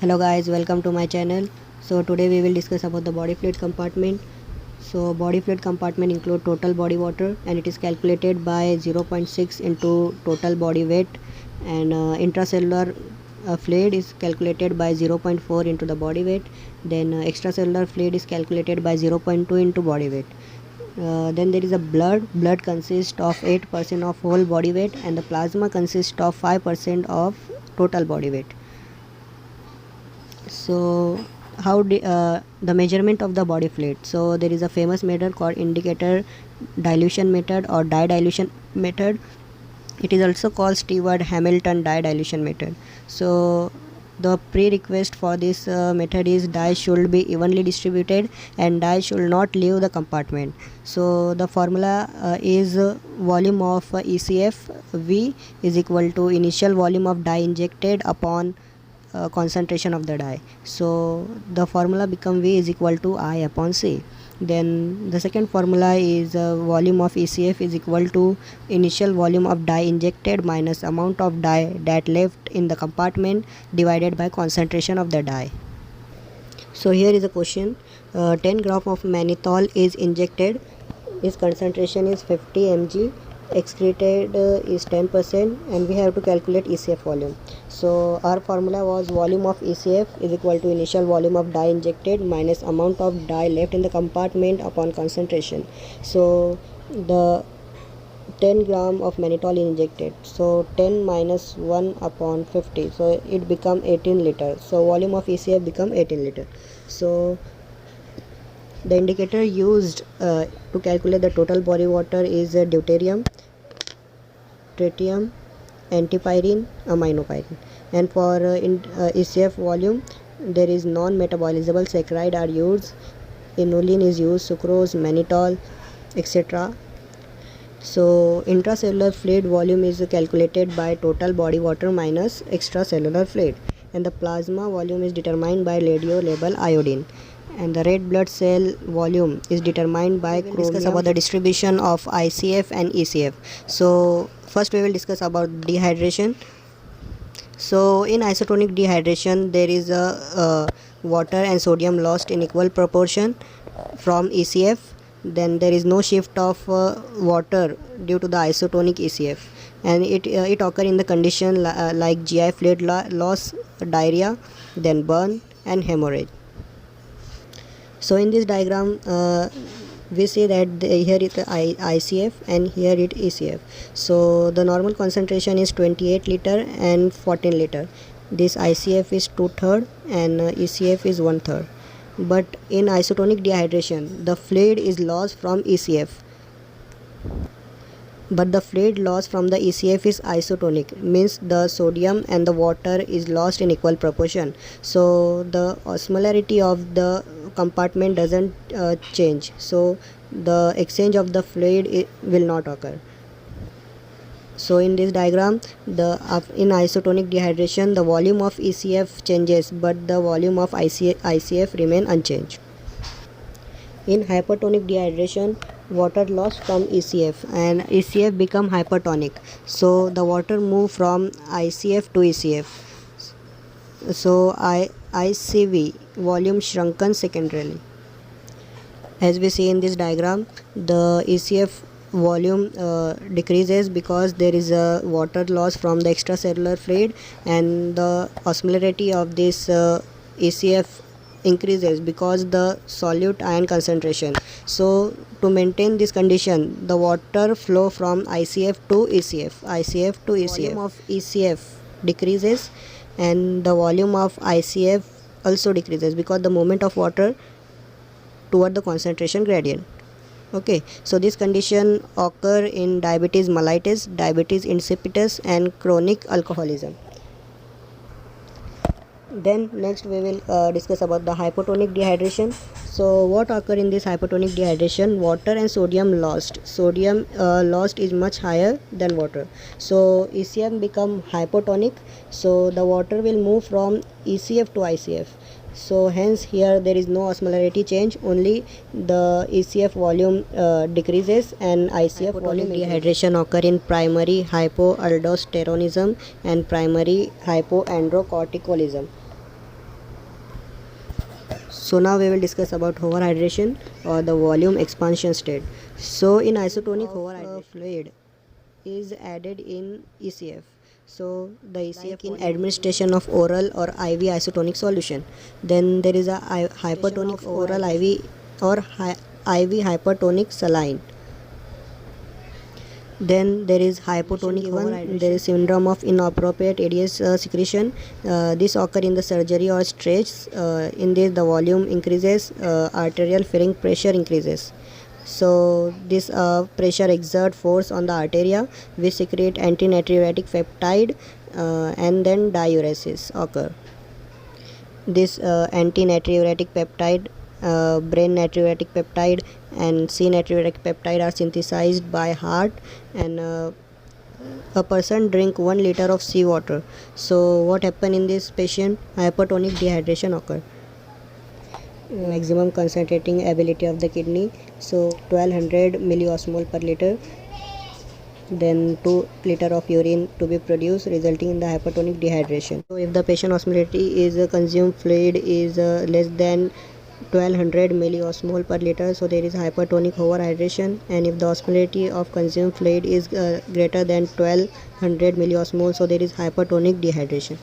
Hello guys, welcome to my channel. So today we will discuss about the body fluid compartment. So body fluid compartment include total body water and it is calculated by 0.6 into total body weight, and intracellular fluid is calculated by 0.4 into the body weight. Then extracellular fluid is calculated by 0.2 into body weight. Then there is a blood consists of 8% of whole body weight, and the plasma consists of 5% of total body weight. So the measurement of the body fluid. So there is a famous method called indicator dilution method or dye dilution method. It is also called Stewart-Hamilton dye dilution method. So the prerequisite for this method is dye should be evenly distributed and dye should not leave the compartment. So the formula is volume of ECF V is equal to initial volume of dye injected upon concentration of the dye. So the formula become V is equal to I upon C. Then the second formula is volume of ECF is equal to initial volume of dye injected minus amount of dye that left in the compartment divided by concentration of the dye. So here is a question. 10 gram of mannitol is injected. Its concentration is 50 mg. Excreted is 10%, and we have to calculate ECF volume. So our formula was volume of ECF is equal to initial volume of dye injected minus amount of dye left in the compartment upon concentration. So the 10 gram of mannitol injected, so 10 minus 1 upon 50, so it become 18 liter. So volume of ECF become 18 liter. So the indicator used to calculate the total body water is deuterium, tritium, antipyrine, aminopyrine. And for ECF volume, there is non-metabolizable saccharide are used. Inulin is used, sucrose, mannitol, etc. So intracellular fluid volume is calculated by total body water minus extracellular fluid, and the plasma volume is determined by radiolabeled iodine, and the red blood cell volume is determined by chromium. Discuss about the distribution of ICF and ECF. So first we will discuss about dehydration. So in isotonic dehydration, there is a water and sodium lost in equal proportion from ECF. Then there is no shift of water due to the isotonic ECF, and it occur in the condition like GI fluid loss, diarrhea, then burn and hemorrhage. So in this diagram we see that here is the ICF and here it ECF. So the normal concentration is 28 liter and 14 liter. This ICF is 2/3 and ECF is 1/3. But in isotonic dehydration, the fluid is lost from ECF. But the fluid loss from the ECF is isotonic, means the sodium and the water is lost in equal proportion. So the osmolarity of the compartment doesn't change. So the exchange of the fluid will not occur. So in this diagram, in isotonic dehydration, the volume of ECF changes, but the volume of ICF remain unchanged. In hypertonic dehydration, water lost from ECF and ECF become hypertonic. So the water move from ICF to ECF. So ICV volume shrunken secondarily. As we see in this diagram, the ECF volume decreases because there is a water loss from the extracellular fluid, and the osmolarity of this ECF increases because the solute ion concentration. So to maintain this condition, the water flow from ICF to ECF, volume of ECF decreases and the volume of ICF also decreases because the movement of water toward the concentration gradient. Okay, so this condition occur in diabetes mellitus, diabetes insipidus and chronic alcoholism. Then next we will discuss about the hypotonic dehydration. So what occur in this hypotonic dehydration? Water and sodium lost. Sodium lost is much higher than water. So ECF become hypotonic. So the water will move from ECF to ICF. So hence here there is no osmolarity change, only the ECF volume decreases and ICF volume. Dehydration occur in primary hypoaldosteronism and primary hypoandrocorticolism. So now we will discuss about overhydration or the volume expansion state. So in isotonic overhydration, fluid is added in ECF. So the ECF in administration of oral or IV isotonic solution. Then there is a hypertonic oral IV or IV hypertonic saline. Then there is hypotonic one. There is syndrome of inappropriate ADS secretion. This occur in the surgery or stretch. In this the volume increases, arterial filling pressure increases. So this pressure exert force on the arteria, which secrete antinatriuretic peptide, and then diuresis occur. This antinatriuretic peptide, brain natriuretic peptide and C natriuretic peptide are synthesized by heart, and a person drink 1 liter of sea water. So what happen in this patient? Hypertonic dehydration occur. Maximum concentrating ability of the kidney, so 1200 milliosmol per liter. Then 2 liter of urine to be produced, resulting in the hypertonic dehydration. So if the patient osmolarity is consumed fluid is less than 1200 milliosmol per liter, so there is hypertonic overhydration. And if the osmolarity of consumed fluid is greater than 1200 milliosmol, so there is hypertonic dehydration.